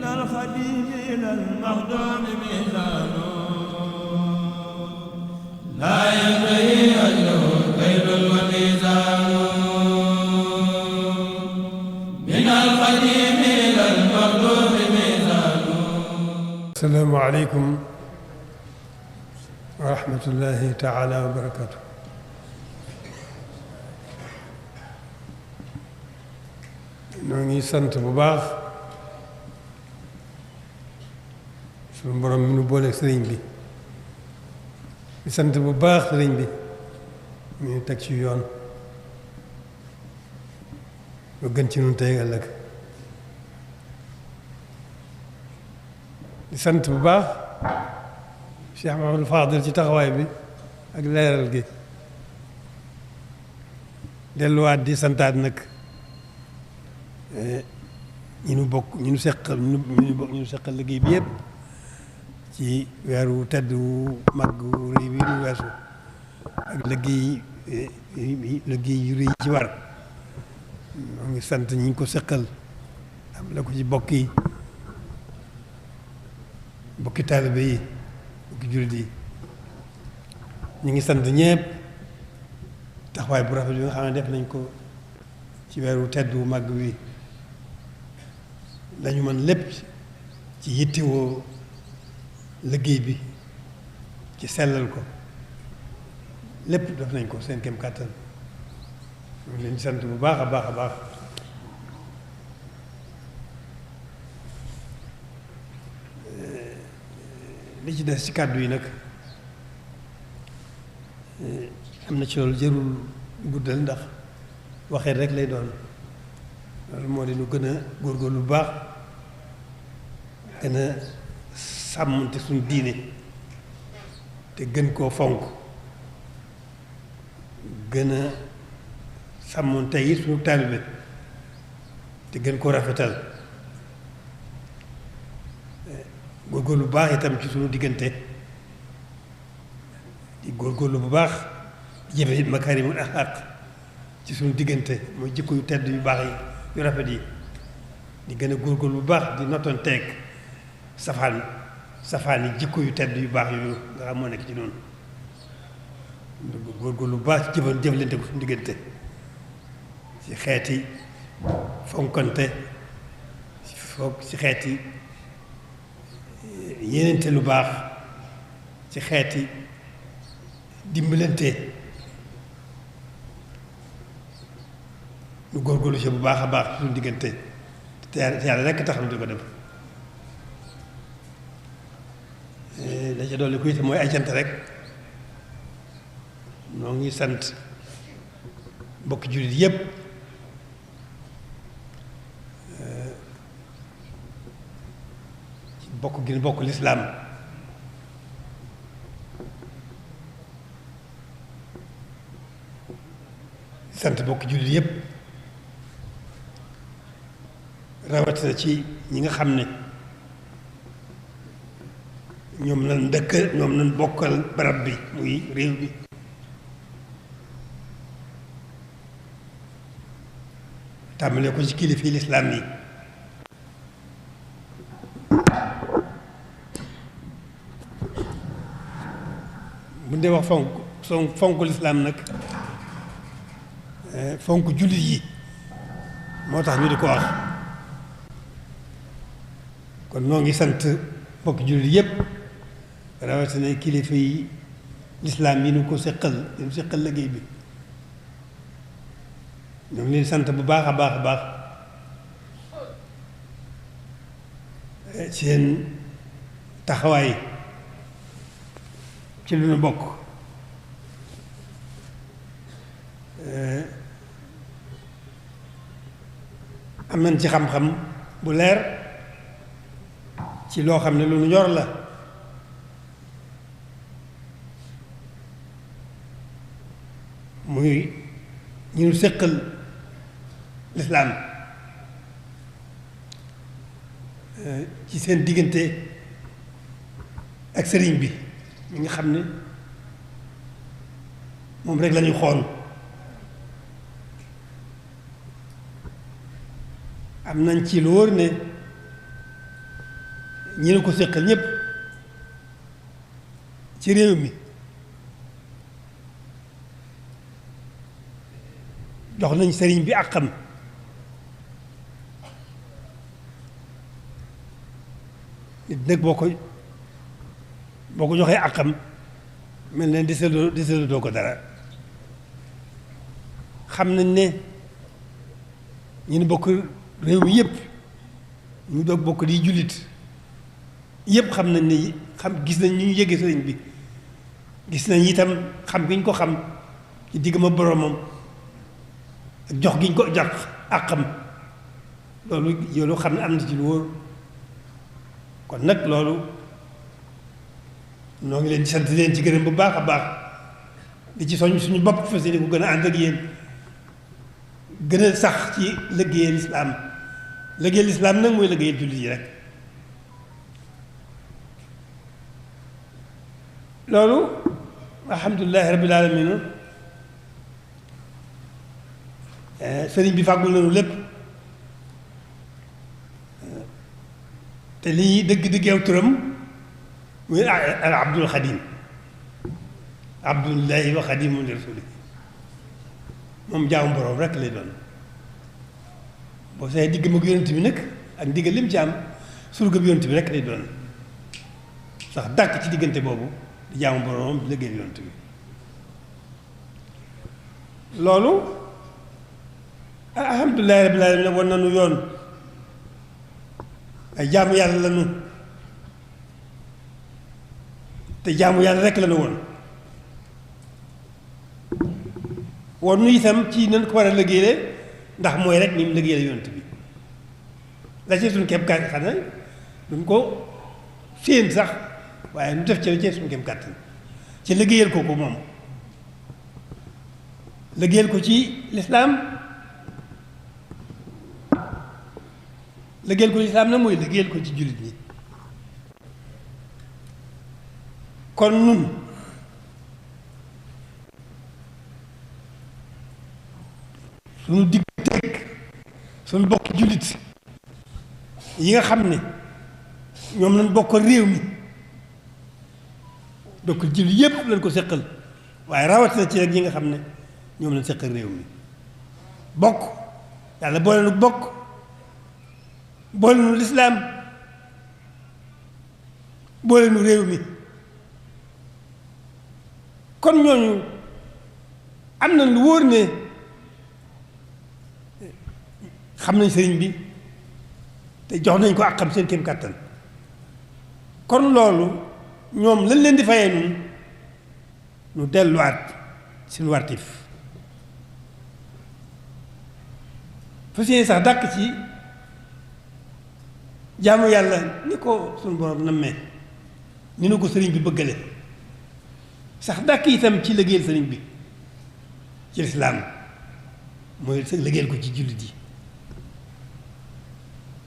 من الخديم إلى المخدوم ميزان لا ينتهي أجره كيل وميزان من الخديم إلى المخدوم ميزان. السلام عليكم ورحمة الله تعالى وبركاته. ñoo ngi sant bu baax suñu borom mi nu booleeg sëriñ bi di sant bu baax sëriñ bi mi nu teg ci yoon lu gën ci nun tey ëllëg di sant bu baax Cheikh Mahamadou Fadil ci taxawaay bi ak leeral gi delluwaat di santaat nag ñi nu bokk ñi nu seqal liggéey bi yëpp ci weeru tedd wu mag wu rëy bi nu weesu ak liggéey yu rëy ci war ñoo ngi sant ñi ko seqal am la ko ci bokki taalibe yi bokki jullit yi ñu ngi sant ñëpp taxawaay bu rafet bi nga xam ne def nañ ko ci weeru tedd wu mag wi lañu mën lépp ci yittewoo liggéey bi ci sellal ko lépp def nañ ko seen kem kàttan ñu ngi leen di sant bu baax a baax a baax li ci des ci kàddu yi nag am na ci loolu jërul guddal ndax waxee rek lay doon loolu moo di nu gën a góorgóorlu bu baax gën a sàmmante suñu diine te gën koo fonk gën a sàmmante yi suñu taalibe te gën koo rafetal góorgóorlu bu baax itam ci suñu diggante di góorgóorlu bu baax di jëfe makaarimul axlaaq ci suñu diggante mooy jikko yu tedd yu baax yi yu rafet yi di gën a góorgóorlu bu baax di nottoon teeg safaan yi jikko yu tedd yu baax yooyu nga xam moo nekk ci noonu góorgóorlu bu baax ci jëflante ko suñu diggante ci xeeti fonkante ci xeeti yéenente lu baax ci xeeti dimbalante ñu góorgóorlu ci bu baax a baax suñu diggante te yàlla rekk tax na di ko def la ca dolli ko itam mooy ay cant rek noo ngi sant mbokki jullit yépp bokk gi bokk lislaam sant mbokki jullit yépp rawatina ci ñi nga xam ne ñoom lañ bokkal barab bi muy réew bi tàmbalee ko ci kilifa yi lislaam yi bu dee wax fonk lislaam nag fonk jullit yi moo tax ñu di ko wax kon noo ngi sant mbokki jullit yépp rawatina kilifa yi lislaam yi nu seqal liggéey bi ñoo ngi leen sant bu baax a baax a baax seen taxawaay ci lu nu bokk am nañ ci xam-xam bu leer ci loo xam ne lu nu ñor la muy ñu nu séqal lislaam ci seen diggante ak sëriñ bi mi nga xam ne moom rek la ñuy xool am nañ ci lu wóor ne ñi ne ko séqal ñëpp ci réew mi jox nañ sëriñ bi àqam nit nag boo ko joxee àqam mel ne deseloo doo ko dara xam nañ ne ñu ne bokk réew mi yëpp ñu doog bokk di jullit yëpp xam nañ ne gis nañ ñu yëgee sëriñ bi gis nañ itam xam gi ñu ko xam ci digg ma boromam ak jox gi ñu ko jox àqam loolu xam ne am na ci lu wóor kon nag loolu noo ngi leen di sant leen ci gërëm bu baax a baax di ci soñ suñu bopp fas yéene ku gën a ànd ak yéen gën a sax ci liggéeyal lislaam nag mooy liggéeyal jullit yi rek loolu alhamdulilahi rabbil alamin sëriñ bi fàggul nañu lépp te lii dëgg-dëgg yow turam muy al abdul xadim abdullahi wa xadimu li rasuli moom jaamu boroom rek lay doon boo see digg mag yonent bi nag ak ndigal lim ci am surga bi yonent bi rek lay doon sax dàkk ci diggante boobu di jaamu boroom di liggéey yonent bi loolu alhamdulilahi rabbil alamin war nañu yoon ay jaamu yàlla lañu te jaamu yàlla rek lañu woon nu itam ci nan ko war a liggéeyee ndax mooy rek ni mu liggéeyee yonent bi la ci suñu kem kàttan xanaa duñ ko féen sax waaye nu def ci suñu kem kàttan ci liggéeyal ko moom liggéeyal ko ci lislaam liggéeyal ko ci lislaam nag mooy liggéeyal ko ci jullit ñi kon nun suñu digg teg suñu bokki jullit yi nga xam ne ñoom lañ bokk réew mi donc jullit yépp lañ ko seqal waaye rawatina ci rek yi nga xam ne ñoom lañ seqal réew mi bokk yàlla boole nu bokk boole nu lislaam boole nu réew mi kon ñooñu am na lu wóor ne xam nañ sëriñ bi te jox nañ ko ak xam seen kéem kàttan kon loolu ñoom lañ leen di fayee nun nu delluwaat suñu wartif fas yéene sax dàkk ci jaamu yàlla ni ko suñu borom nammee ni nu ko sëriñ bi bëggale sax dàkk itam ci liggéeyal sëriñ bi ci lislaam mooy sa liggéeyal ko ci jullit yi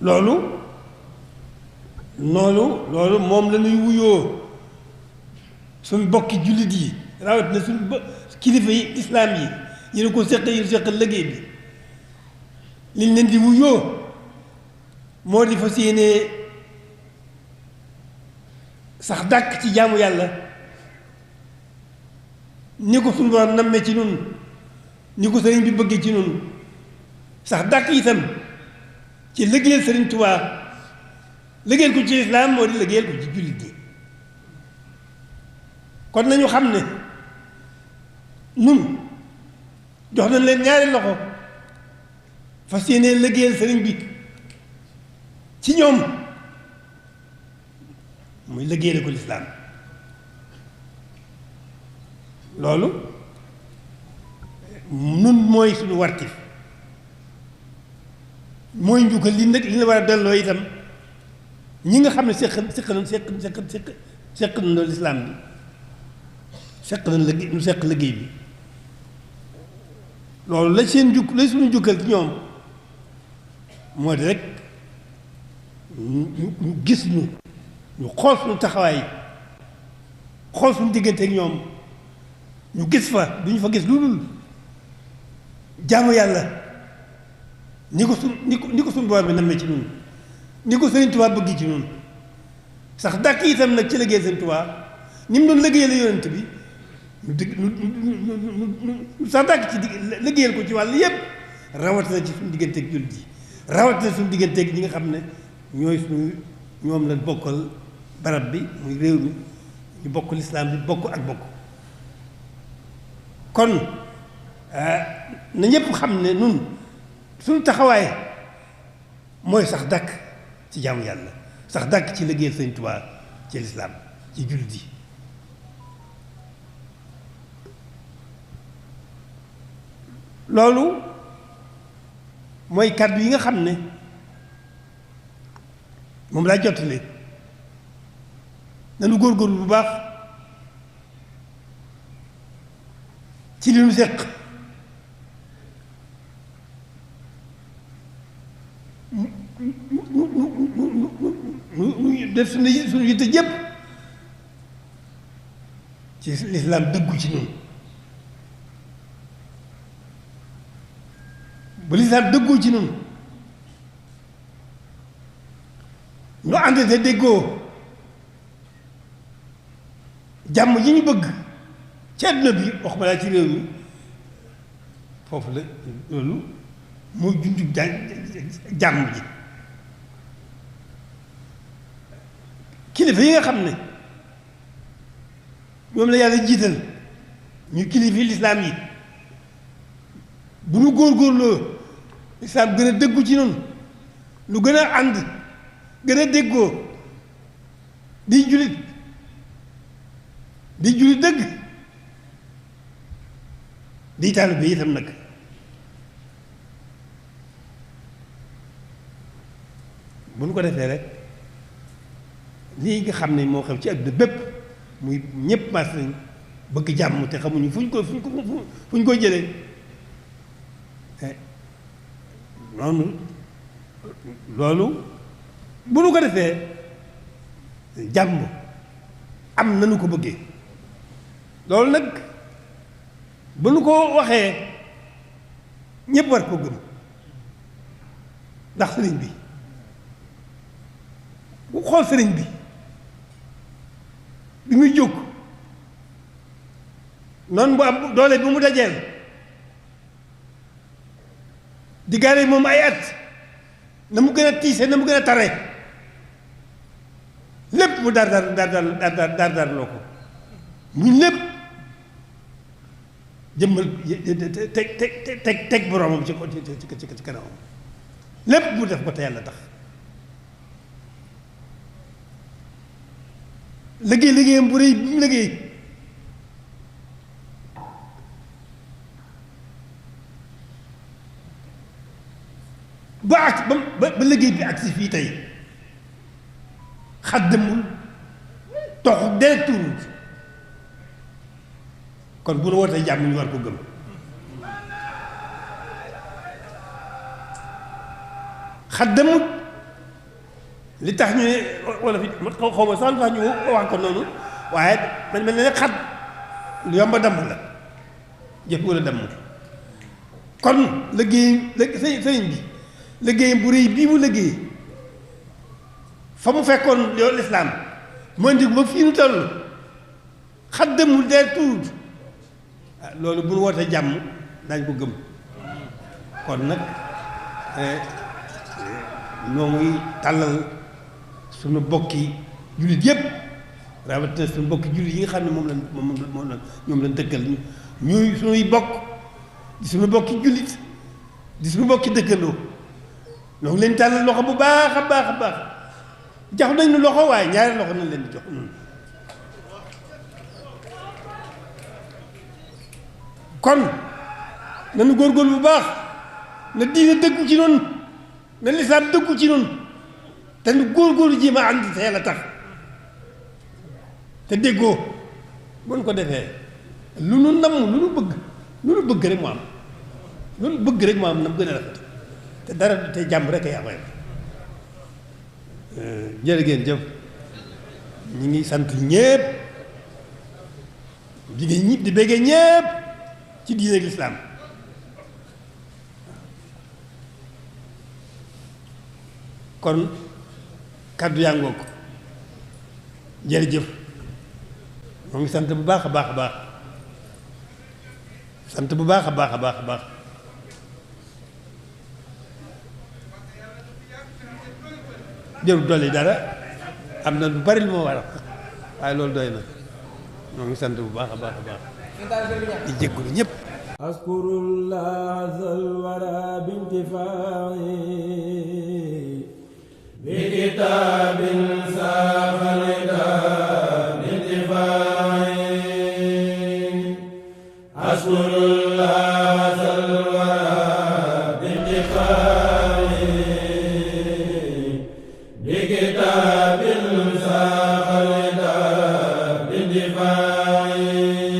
loolu moom la ñuy wuyoo suñ bokki jullit yi rawat na suñ kilifa yi islaam yi ñu ne ko seqal liggéey bi liñ leen di wuyoo moo di fas yéene sax dàkk ci jaamu yàlla ni ko suñu borom nammee ci nun ni ko sëriñ bi bëggee ci nun sax dàkk itam ci liggéeyal sëriñ Tuubaa liggéeyal ko ci islaam moo di liggéeyal ko ci jullit yi kon nañu xam ne nun jox nañ leen ñaari loxo fas yéene liggéeyal sëriñ bi ci ñoom muy liggéeyal ko lislaam loolu nun mooy suñu wartif mooy njukkal li nag li la war a delloo itam ñi nga xam ne seq nañ lislaam bi seq nañ liggéey ñu seq liggéey bi loolu la seen juk la suñu jukkal ci ñoom moo di rek ñu gis ñu xool suñu taxawaay xool suñu diggante ak ñoom ñu gis fa du ñu fa gis lu dul jaamu yàlla ni ko suñu borom bi nammee ci ñun ni ko Sëriñ Tuubaa bëgg ci ñun sax dàkk itam nag ci liggéey Sëñ Tuubaa ni mu doon liggéeyal yonent bi nu sax dàkk ci liggéeyal ko ci wàll yépp rawatina ci suñu digganteeg jullit yi rawatina suñu digganteeg ñi nga xam ne ñooy suñu ñoom lañ bokkal barab bi muy réew mi ñu bokk lislaam bi bokk ak bokk kon na ñëpp xam ne nun suñu taxawaay mooy sax dàkk ci jaamu yàlla sax dàkk ci liggéeyal Sëñ Tuubaa ci lislaam ci jullit yi loolu mooy kàddu yi nga xam ne moom laa jottali nanu góorgóorlu bu baax ci li nu séq nu def suñu yitte jëpp ci lislaam dëggu ci noonu ba lislaam dëggoo ci noonu nu ànd te déggoo jàmm ji ñu bëgg ci àdduna bi wax ma laa ci réew mi foofu la loolu mooy junjub jàmm ji kilifa yi nga xam ne ñoom la yàlla jiital ñu kilifa lislaam yi bu nu góorgóorloo lislaam gën a dëggu ci noonu lu gën a ànd gën a déggoo di jullit dëgg di taalibe bi itam nag bu nu ko defee rek lii nga xam ne moo xew ci àdduna bépp muy ñëpp mas nañ bëgg jàmm te xamuñu fu ñu ko jëlee noonu loolu bu nu ko defee jàmm am nanu ko bëggee loolu nag bu nu ko waxee ñëpp war ko gëm ndax sëriñ bi bu xool sëriñ bi bi muy jóg noonu bu am doole bi mu dajeel diggaale moom ay at na mu gën a tiise na mu gën a tare lépp mu dar loo ko muñ lépp jëmmal teg boroomam ci kanamam lépp mu def ko te yàlla tax liggéeyam bu rëy bi mu liggéey ba liggéey bi agsi fii tey xaddamul toxu deret tuurul kon bu nu wootee jàmm ñu war ko gëm xaddamul li tax ñu ne wala fi xaw ma sax lu tax ñu wax ko noonu waaye man mel ne xat lu yomba damm la jëf wala damm kon liggéey sëriñ bi liggéeyam bu rëy bii mu liggéey fa mu fekkoon yow lislaam moo indi ba fii nu toll xaddamul dee tuut loolu bu nu wootee jàmm dañ ko gëm kon nag ñoo ngi tàllal suñu bokki jullit yépp rawatina suñu bokki jullit yi nga xam ne moom la ñoom lañ dëkkal ñuy suñuy bokk di suñu bokki jullit di suñu bokki dëkkandoo ñoo ngi leen tàllal loxo bu baax a baax a baax jox nañ ñu loxo waaye ñaari loxo nañ leen di jox kon nañu góorgóorlu bu baax na diine dëggu ci noonu na lislaam dëggu ci noonu te nu góorgóorlu jéem a ànd te yàlla tax te déggoo buñ ko defee lu nu namm lu nu bëgg rek mu am lu nu bëgg rek mu am na mu gën a rafet te dara te jàmm rek a yaa koy jërë ngeen jëf ñu ngi sant ñépp di béggee ñépp ci diine ak lislaam kon kàddu yaa ngoog jërëjëf moo ngi sant bu baax a baax a baax sant bu baax a baax a baax a baax jërul dolli dara am na lu bari lu ma war a waaye loolu doy na moo ngi sant bu baax a baax a baax di jégalu ñëpp. askurullah zal wara bintifaa'i bi kitaabin saaxalida bintifaa'i askurullah zal